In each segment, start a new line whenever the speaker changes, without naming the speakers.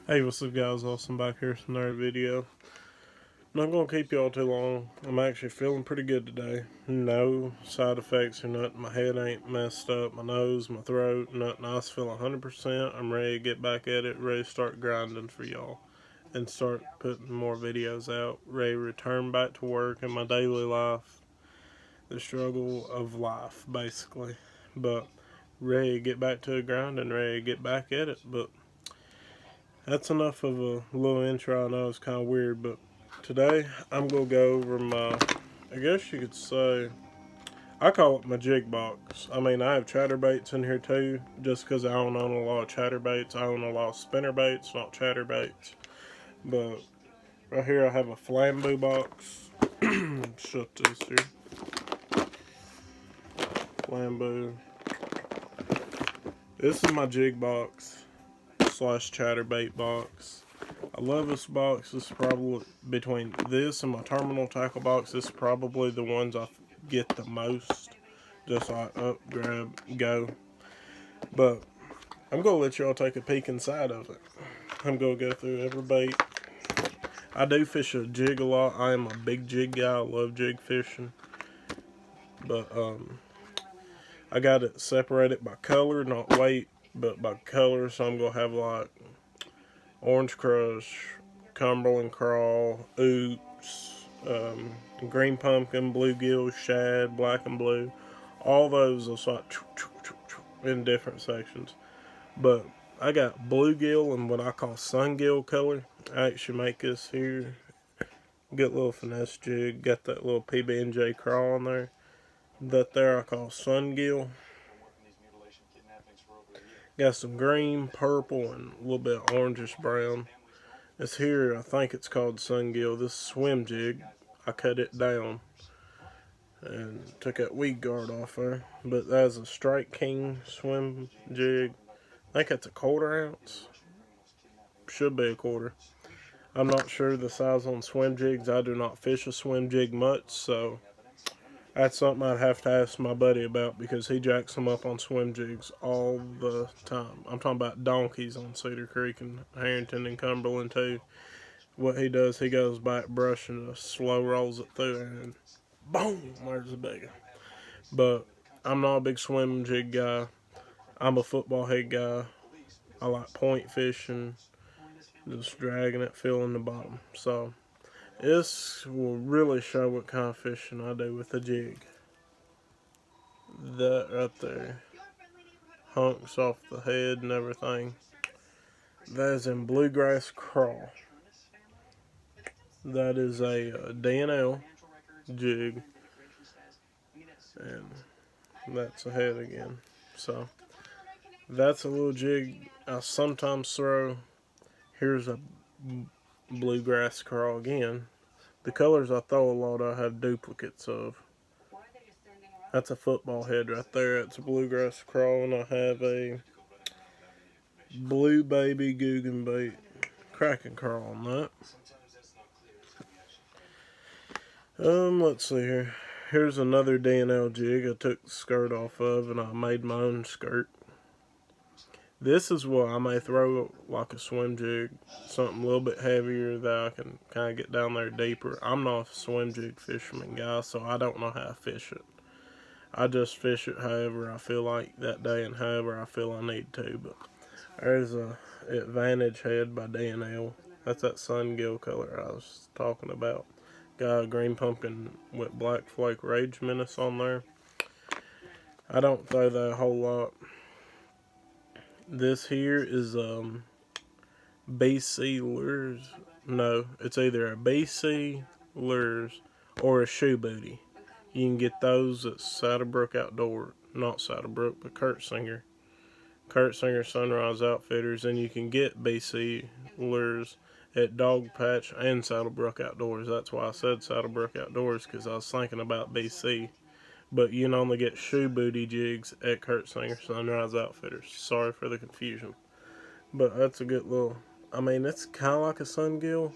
Hey, what's up guys, Austin back here with another video. Not gonna keep y'all too long. I'm actually feeling pretty good today. No side effects or nothing. My head ain't messed up, my nose, my throat, nothing. I just feel 100%. I'm ready to get back at it, ready to start grinding for y'all. And start putting more videos out. Ready to return back to work in my daily life. The struggle of life, basically. But ready to get back to the grind and ready to get back at it. But that's enough of a little intro. I know it's kind of weird, but today I'm going to go over my, I guess you could say, I call it my jig box. I mean, I have chatterbaits in here too, just because I don't own a lot of chatterbaits. I own a lot of spinnerbaits, not chatterbaits. But right here I have a flambeau box. Shut this here. Flambeau. This is my jig box slash chatterbait box. I love this box. This is probably, between this and my terminal tackle box, this is probably the ones I get the most. Just like up, grab, go. But I'm going to let y'all take a peek inside of it. I'm going to go through every bait. I do fish a jig a lot. I am a big jig guy. I love jig fishing. But I got it separated by color, not weight, but by color. So I'm going to have like Orange Crush, Cumberland Crawl, Oops, Green Pumpkin, Bluegill, Shad, Black and Blue. All those are like in different sections. But I got Bluegill and what I call Sungill color. I actually make this here. Get a little finesse jig. Got that little PB&J crawl in there. That there I call Sungill. Got some green, purple, and a little bit of orangish brown. This here, I think it's called Sungill. This swim jig, I cut it down and took that weed guard off there. But that's a Strike King swim jig. I think it's a 1/4 ounce. Should be a quarter. I'm not sure the size on swim jigs. I do not fish a swim jig much, so that's something I'd have to ask my buddy about because he jacks them up on swim jigs all the time. I'm talking about donkeys on Cedar Creek and Harrington and Cumberland too. What he does, he goes back brushing and slow rolls it through and boom, there's a big one. But I'm not a big swim jig guy. I'm a football head guy. I like point fishing, just dragging it, feeling the bottom. So this will really show what kind of fishing I do with the jig. That right there, hunks off the head and everything. That is in Bluegrass Crawl. That is a D&L jig, and that's a head again. So that's a little jig I sometimes throw. Here's a Bluegrass Crawl again. The colors I throw a lot I have duplicates of. That's a football head right there. It's a Bluegrass Crawl, and I have a Blue Baby Guggenbait Kraken Crawl on that. Let's see here. Here's another D&L jig I took the skirt off of, and I made my own skirt. This is what I may throw like a swim jig, something a little bit heavier that I can kind of get down there deeper. I'm not a swim jig fisherman guy, so I don't know how to fish it. I just fish it however I feel like that day and however I feel I need to. But there's a Advantage head by D&L. That's that Sungill color I was talking about. Got a green pumpkin with black flake rage menace on there. I don't throw that a whole lot. This here is BC Lures. No, it's either a BC Lures or a Shoe Booty. You can get those at Saddlebrook Outdoor. Not Saddlebrook, but Kurtzinger. Kurtzinger Sunrise Outfitters. And you can get BC Lures at Dog Patch and Saddlebrook Outdoors. That's why I said Saddlebrook Outdoors, because I was thinking about BC. But you can only get Shoe Booty jigs at Kurtzinger Sunrise Outfitters. Sorry for the confusion. But that's a good little, I mean, it's kind of like a Sungill,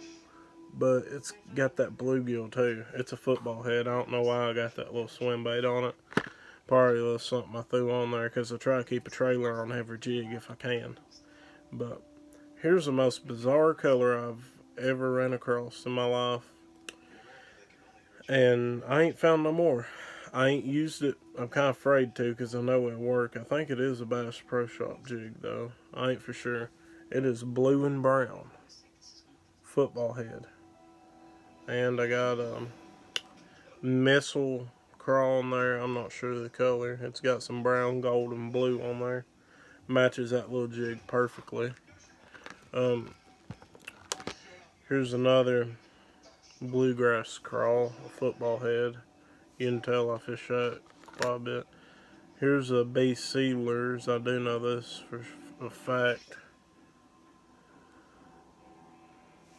but it's got that bluegill too. It's a football head. I don't know why I got that little swim bait on it. Probably a little something I threw on there because I try to keep a trailer on every jig if I can. But Here's the most bizarre color I've ever ran across in my life. And I ain't found no more. I ain't used it. I'm kind of afraid to because I know it'll work. I think it is a Bass Pro Shop jig though. I ain't for sure. It is blue and brown. Football head. And I got missile crawl on there. I'm not sure of the color. It's got some brown, gold, and blue on there. Matches that little jig perfectly. Here's another bluegrass crawl, a football head. You can tell I fish that quite a bit. Here's a BC lures. I do know this for a fact.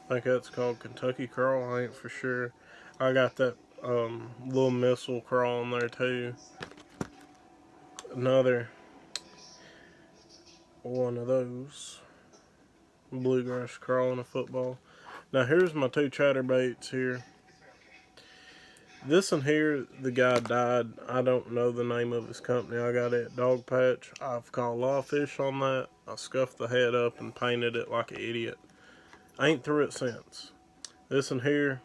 I think that's called Kentucky crawl. I ain't for sure. I got that little missile crawl on there too. Another one of those bluegrass crawl and a football. Now here's my two chatterbaits here. This one here, the guy died. I don't know the name of his company. I got it at Dog Patch. I've caught a lot of fish on that. I scuffed the head up and painted it like an idiot. I ain't threw it since. This one here,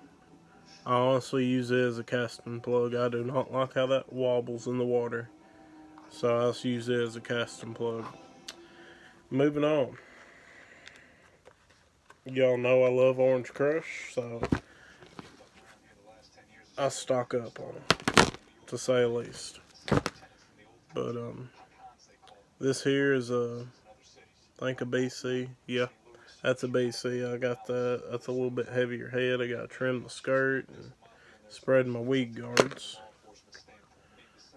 I honestly use it as a casting plug. I do not like how that wobbles in the water. So I just use it as a casting plug. Moving on. Y'all know I love Orange Crush, so I stock up on them, to say the least. But this here is I think a BC. Yeah, that's a BC. I got that. That's a little bit heavier head. I got to trim the skirt and spread my weed guards.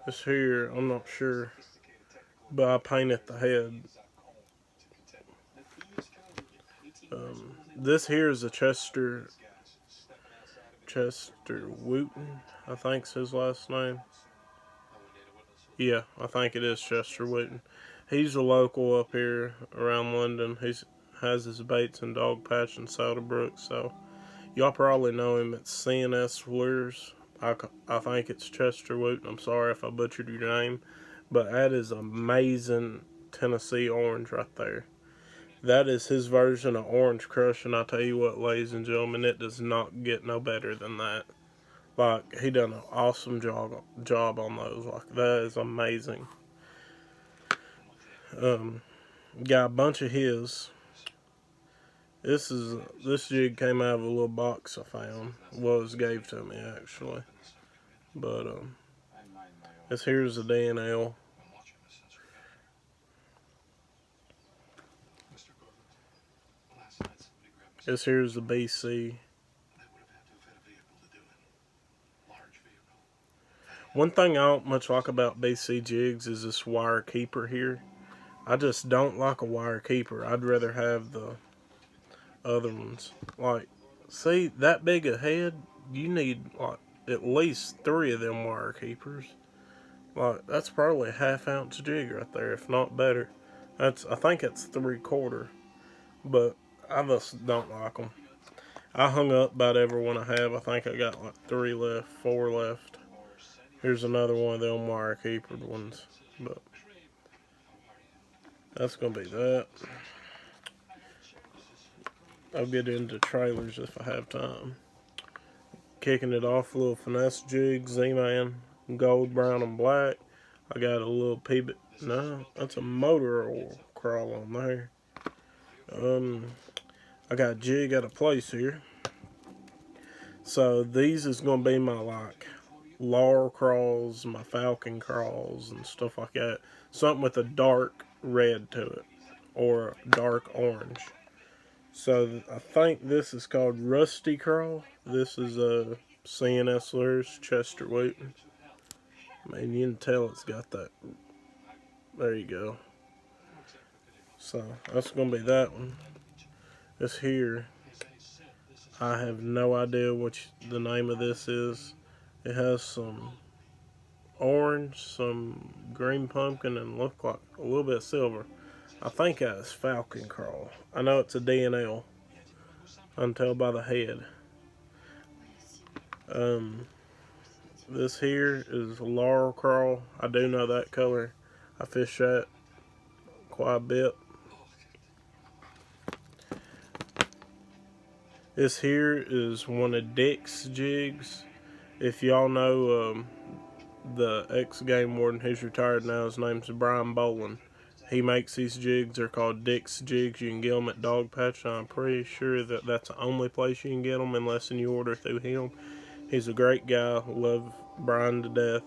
This here, I'm not sure, but I painted the head. This here is a Chester Wooten, I think's his last name. Yeah, I think it is Chester Wooten. He's a local up here around London. He has his baits in Dog Patch and Saddlebrook, so y'all probably know him at CNS Lures. I think it's Chester Wooten. I'm sorry if I butchered your name, but that is amazing Tennessee orange right there. That is his version of Orange Crush, and I tell you what, ladies and gentlemen, it does not get no better than that. Like, he done an awesome job on those. Like, that is amazing. Got a bunch of his. This jig came out of a little box I found. Was gave to me actually, but this here's a DNL. This here's the BC. One thing I don't much like about BC jigs is this wire keeper here. I just don't like a wire keeper. I'd rather have the other ones. Like, see, that big a head, you need like at least 3 of them wire keepers. Like, that's probably a half-ounce jig right there, if not better. I think it's 3/4, but I just don't like them. I hung up about every one I have. I think I got like 3 left, 4 left. Here's another one of them wire keepered ones, but that's gonna be that. I'll get into trailers if I have time. Kicking it off, a little finesse jig, Z-Man, gold, brown, and black. I got a little P-bit. No, that's a motor oil crawl on there. I got a jig at a place here. So these is gonna be my like laurel crawls, my falcon crawls, and stuff like that. Something with a dark red to it, or dark orange. So I think this is called Rusty Crawl. This is a CNS Lures, Chester Wooten. I mean, you can tell it's got that. There you go. So that's gonna be that one. This here, I have no idea what the name of this is. It has some orange, some green pumpkin, and look like a little bit of silver. I think that's Falcon Crawl. I know it's a DNL. I can tell by the head. This here is Laurel Crawl. I do know that color. I fish that quite a bit. This here is one of Dick's jigs. If y'all know the ex-game warden, who's retired now, his name's Brian Boland. He makes these jigs. They're called Dick's jigs. You can get them at Dog Patch. I'm pretty sure that that's the only place you can get them unless you order through him. He's a great guy. Love Brian to death.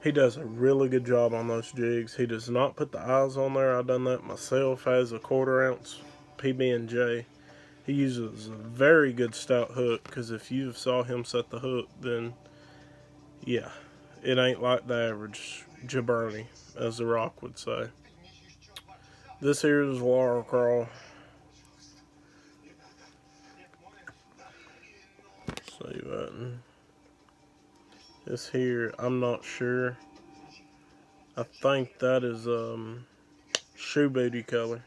He does a really good job on those jigs. He does not put the eyes on there. I've done that myself. Has a 1/4 ounce PB&J. He uses a very good stout hook, because if you saw him set the hook, then yeah, it ain't like the average jabroni, as The Rock would say. This here is Laurel Crawl. See button. This here, I'm not sure. I think that is shoe booty color.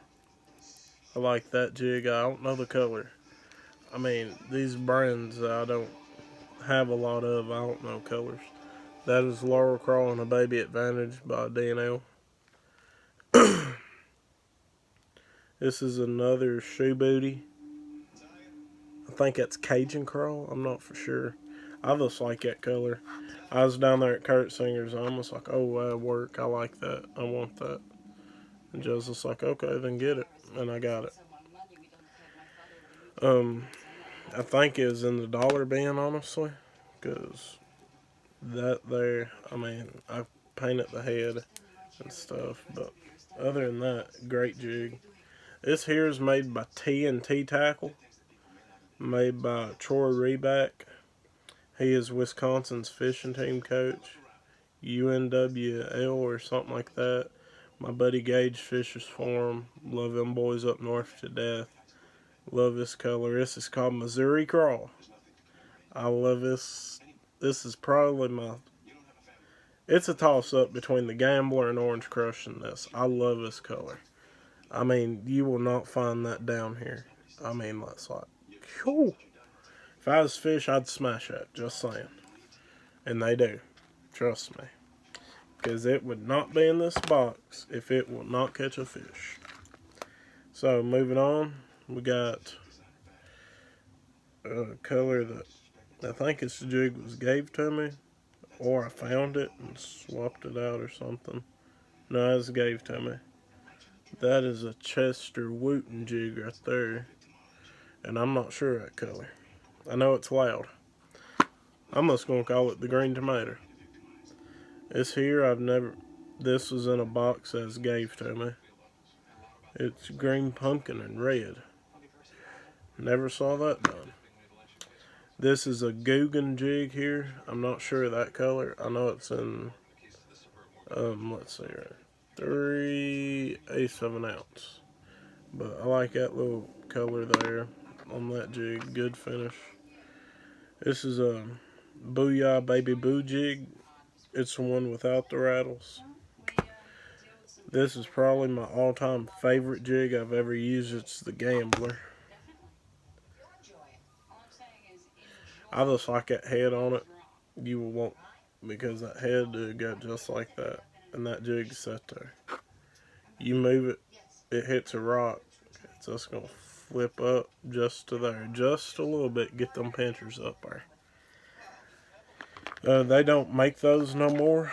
I like that jig. I don't know the color. I mean, these brands I don't have a lot of. I don't know colors. That is Laurel Crawl and a Baby Advantage by D&L. This is another shoe booty. I think that's Cajun Crawl. I'm not for sure. I just like that color. I was down there at Kurt Singer's. I was like, oh, that'll work. I like that. I want that. And Joe's just like, okay, then get it. And I got it. I think it was in the dollar bin, honestly. Because that there, I mean, I painted the head and stuff. But other than that, great jig. This here is made by T&T Tackle. Made by Troy Reback. He is Wisconsin's fishing team coach. UNWL or something like that. My buddy Gage fishes for him. Love them boys up north to death. Love this color. This is called Missouri Crawl. I love this. This is probably my... It's a toss-up between the Gambler and Orange Crush in this. I love this color. I mean, you will not find that down here. I mean, that's like... Whew. If I was fish, I'd smash that. Just saying. And they do. Trust me. Because it would not be in this box if it will not catch a fish. So, moving on. We got a color that I think this jig was gave to me. Or I found it and swapped it out or something. No, it was gave to me. That is a Chester Wooten jig right there. And I'm not sure that color. I know it's loud. I'm just going to call it the green tomato. This here, this was in a box as gave to me. It's green pumpkin and red. Never saw that done. This is a Guggen jig here. I'm not sure of that color. I know it's in, let's see here, 3/8 of an ounce. But I like that little color there on that jig. Good finish. This is a Booyah Baby Boo jig. It's the one without the rattles. This is probably my all-time favorite jig I've ever used. It's the Gambler. I just like that head on it. You will want, because that head got just like that. And that jig's set there. You move it, it hits a rock. It's just going to flip up just to there. Just a little bit. Get them pinchers up there. They don't make those no more.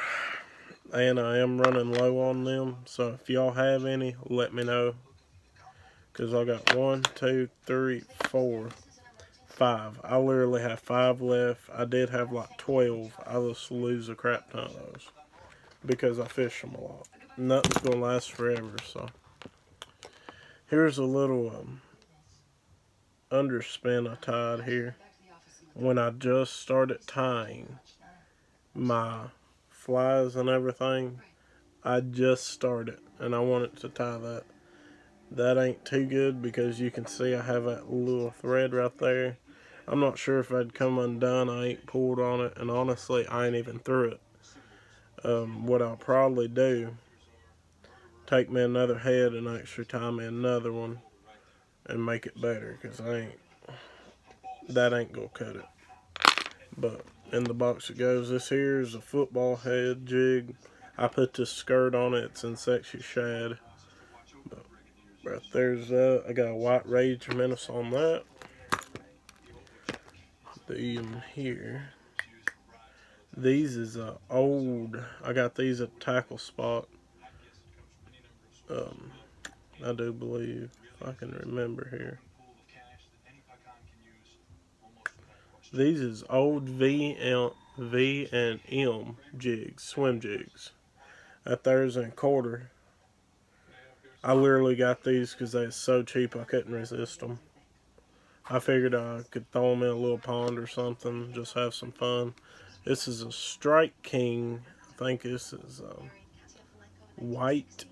And I am running low on them. So if y'all have any, let me know. Because I got 1, 2, 3, 4, 5. I literally have 5 left. I did have like 12. I just lose a crap ton of those. Because I fish them a lot. Nothing's going to last forever. So here's a little underspin I tied here. When I just started tying my flies and everything, I just started and I wanted to tie that. That ain't too good because you can see I have that little thread right there. I'm not sure if I'd come undone. I ain't pulled on it, and honestly I ain't even through it. What I'll probably do, take me another head and actually tie me another one and make it better, because that ain't gonna cut it. But in the box it goes. This here is a football head jig. I put this skirt on it. It's in Sexy Shad. But right there's that. I got a White Rage Menace on that. here. These is old. I got these at Tackle Spot. I do believe, if I can remember here. These is old V and M jigs, swim jigs. At theirs and quarter. I literally got these because they were so cheap I couldn't resist them. I figured I could throw them in a little pond or something, just have some fun. This is a Strike King. I think this is white.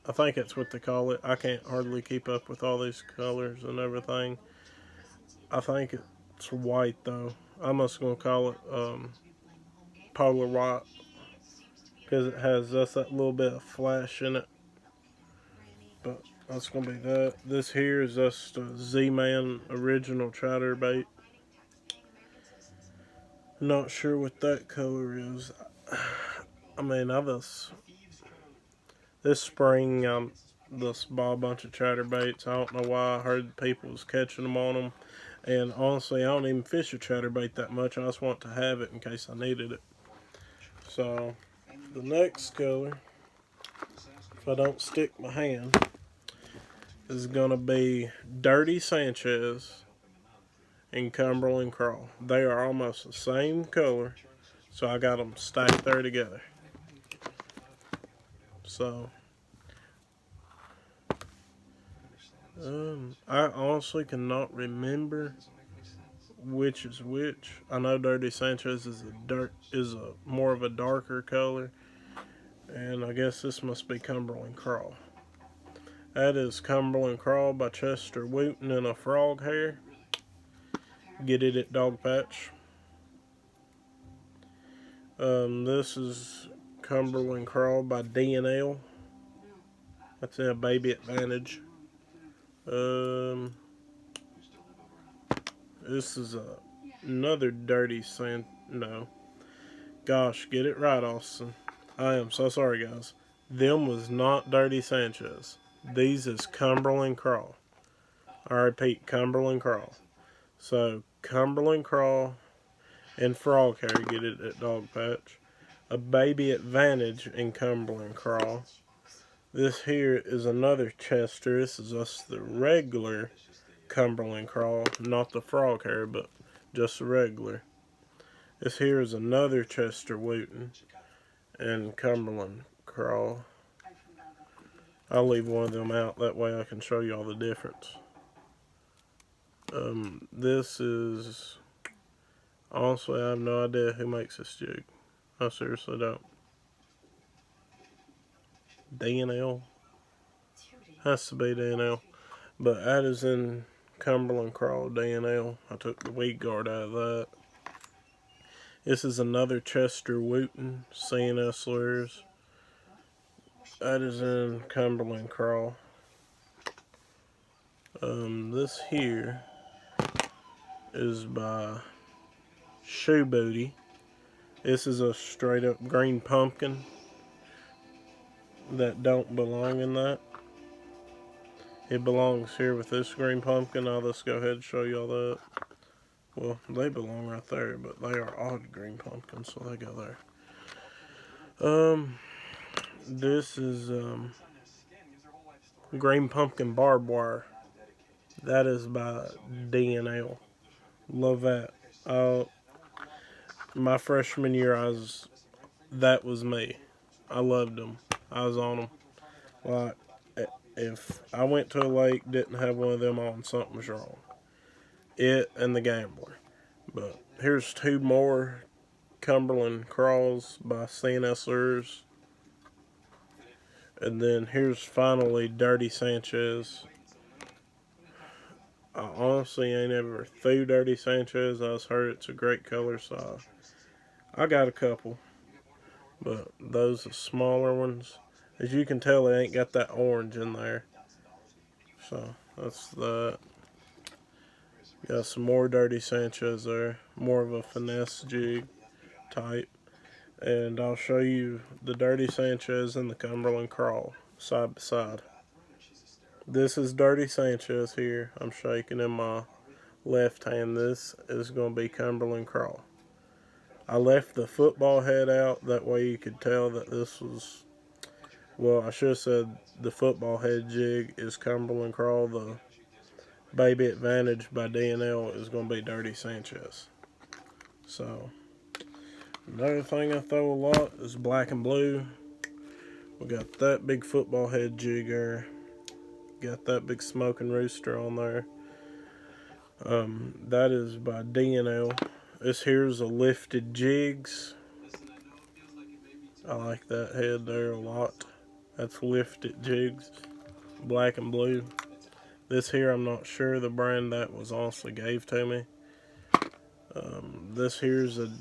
I think that's what they call it. I can't hardly keep up with all these colors and everything. I think it's white though. I'm just going to call it polar white because it has just that little bit of flash in it. But that's going to be that. This here is just a Z-Man original chatterbait. Not sure what that color is. I mean, this spring just bought a bunch of chatterbaits. I don't know why. I heard people was catching them on them. And honestly, I don't even fish a chatterbait that much. I just want to have it in case I needed it. So, the next color, if I don't stick my hand, is going to be Dirty Sanchez and Cumberland Crawl. They are almost the same color, so I got them stacked there together. So, I honestly cannot remember which is which. I know Dirty Sanchez is a more of a darker color, and I guess this must be Cumberland Crawl. That is Cumberland Crawl by Chester Wooten in a frog hair. Get it at Dog Patch. This is Cumberland Crawl by D&L. That's a Baby Advantage. This is another Dirty no. Gosh, get it right, Austin. I am so sorry, guys. Them was not Dirty Sanchez. These is Cumberland Crawl. I repeat, Cumberland Crawl. So, Cumberland Crawl and frog hair, get it at Dog Patch. A Baby Advantage in Cumberland Crawl. This here is another Chester. This is just the regular Cumberland Crawl, not the frog hair, but just the regular. This here is another Chester Wooten and Cumberland Crawl. I'll leave one of them out, that way I can show you all the difference. This is, honestly, I have no idea who makes this jig. I seriously don't. D&L? Has to be D&L. But that is in Cumberland Crawl D&L. I took the weed guard out of that. This is another Chester Wooten CNS lures. That is in Cumberland Crawl. This here is by Shoe Booty. This is a straight up green pumpkin that don't belong in that. It belongs here with this green pumpkin. I'll just go ahead and show y'all that. Well, they belong right there, but they are odd green pumpkins, so they go there. This is green pumpkin barbed wire. That is by D&L. Love that. My freshman year, that was me. I loved them. I was on them. Like, if I went to a lake, didn't have one of them on, something was wrong. It and the Gambler. But here's two more Cumberland Crawls by CNS Lures. And then here's finally Dirty Sanchez. I honestly ain't ever threw Dirty Sanchez. I just heard it's a great color, so I got a couple. But those are smaller ones. As you can tell, they ain't got that orange in there. So that's that. Got some more Dirty Sanchez there. More of a finesse jig type. And I'll show you the Dirty Sanchez and the Cumberland Crawl side by side. This is Dirty Sanchez here. I'm shaking in my left hand, this is going to be Cumberland Crawl. I left the football head out, that way you could tell that this was, well, I should have said the football head jig is Cumberland Crawl. The Baby Advantage by D&L is going to be Dirty Sanchez. So, another thing I throw a lot is black and blue. We got that big football head jig there. Got that big smoking rooster on there. That is by D&L. This here's a lifted jigs. I like that head there a lot. That's lifted jigs, black and blue. This here, I'm not sure the brand that was also gave to me. This here's a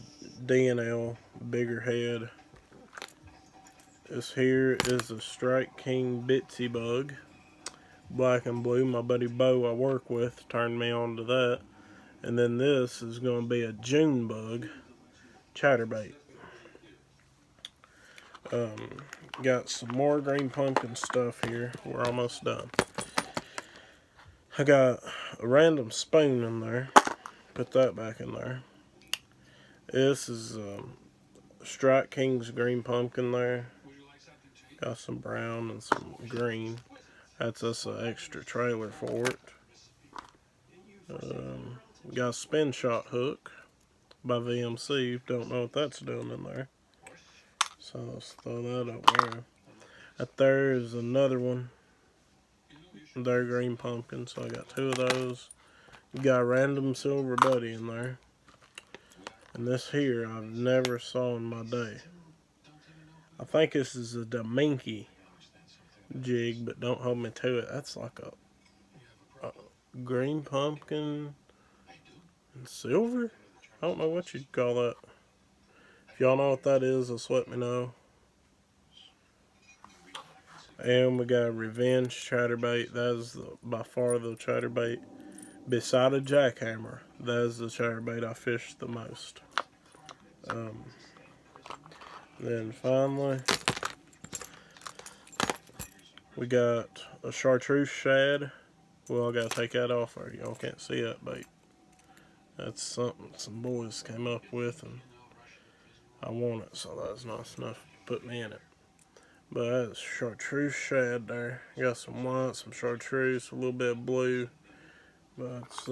D&L bigger head. This here is a Strike King Bitsy Bug, black and blue. My buddy Bo I work with turned me on to that. And then this is going to be a June Bug chatterbait. Got some more green pumpkin stuff here. We're almost done. I got a random spoon in there. Put that back in there. This is Strike King's green pumpkin there. Got some brown and some green. That's us an extra trailer for it. Got a spin shot hook by VMC. Don't know what that's doing in there. So let's throw that up there. That there is another one. They're green pumpkin, so I got two of those. Got a random silver buddy in there. And this here I've never saw in my day. I think this is a Dominky jig, but don't hold me to it. That's like a green pumpkin and silver? I don't know what you'd call that. If y'all know what that is, just let me know. And we got a Revenge chatterbait. That is by far the chatterbait. Beside a jackhammer, that is the chatterbait I fish the most. Then finally, we got a chartreuse shad. Well, I gotta take that off there. Y'all can't see that bait. That's something some boys came up with, and I want it, so that's nice enough to put me in it. But that's chartreuse shad there. Got some white, some chartreuse, a little bit of blue. But it's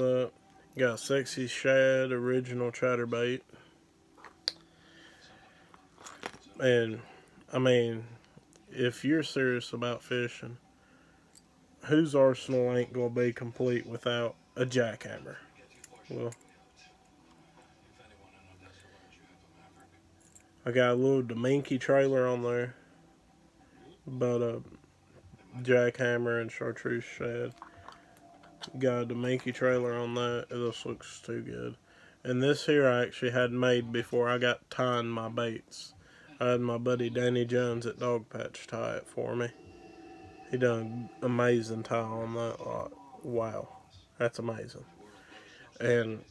got a Sexy Shad original chatterbait. And I mean, if you're serious about fishing, whose arsenal ain't gonna be complete without a jackhammer? Well, I got a little Dominky trailer on there, but a jackhammer and chartreuse shad. Got a Dominky trailer on that. This looks too good. And this here I actually had made before I got tying my baits. I had my buddy Danny Jones at Dog Patch tie it for me. He done an amazing tie on that lot. Wow, that's amazing. And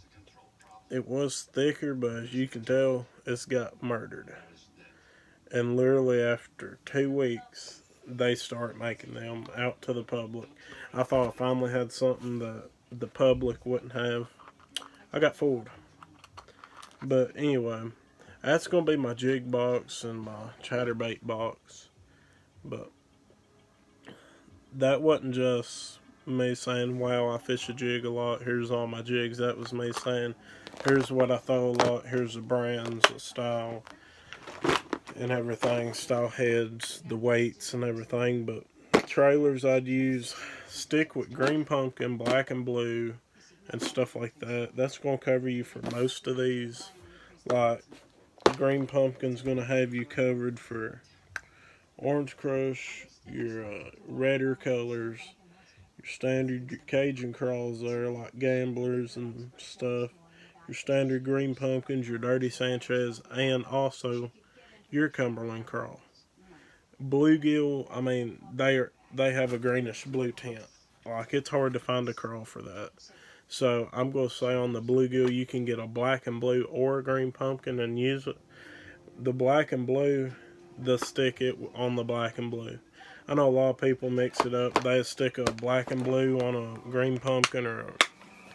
it was thicker, but as you can tell, it's got murdered. And literally after 2 weeks, they start making them out to the public. I thought I finally had something that the public wouldn't have. I got fooled. But anyway, that's going to be my jig box and my chatterbait box. But that wasn't just me saying, wow, I fish a jig a lot. Here's all my jigs. That was me saying, here's what I throw a lot. Here's the brands, the style, and everything. Style heads, the weights, and everything. But trailers I'd use, stick with green pumpkin, black and blue, and stuff like that. That's going to cover you for most of these. Like, green pumpkin's going to have you covered for Orange Crush, your redder colors, your standard Cajun crawls there, like Gamblers and stuff, your standard green pumpkins, your Dirty Sanchez, and also your Cumberland Crawl. Bluegill, I mean, they have a greenish blue tint. Like, it's hard to find a crawl for that. So I'm going to say on the bluegill, you can get a black and blue or a green pumpkin and use it. The black and blue, they'll stick it on the black and blue. I know a lot of people mix it up. They stick a black and blue on a green pumpkin or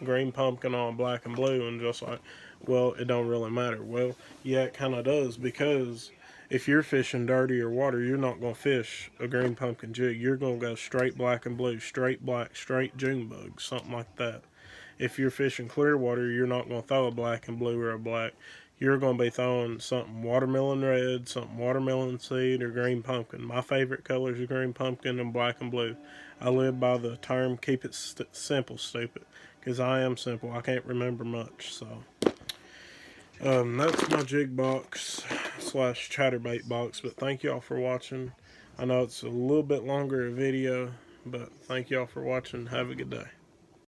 a green pumpkin on black and blue, and just like, well, it don't really matter. Well, yeah, it kind of does, because if you're fishing dirtier water, you're not going to fish a green pumpkin jig. You're going to go straight black and blue, straight black, straight June bug, something like that. If you're fishing clear water, you're not going to throw a black and blue or a black. You're going to be throwing something watermelon red, something watermelon seed, or green pumpkin. My favorite colors are green pumpkin and black and blue. I live by the term, keep it simple, stupid. Because I am simple. I can't remember much. So, that's my jig box / chatterbait box. But thank y'all for watching. I know it's a little bit longer a video, but thank y'all for watching. Have a good day.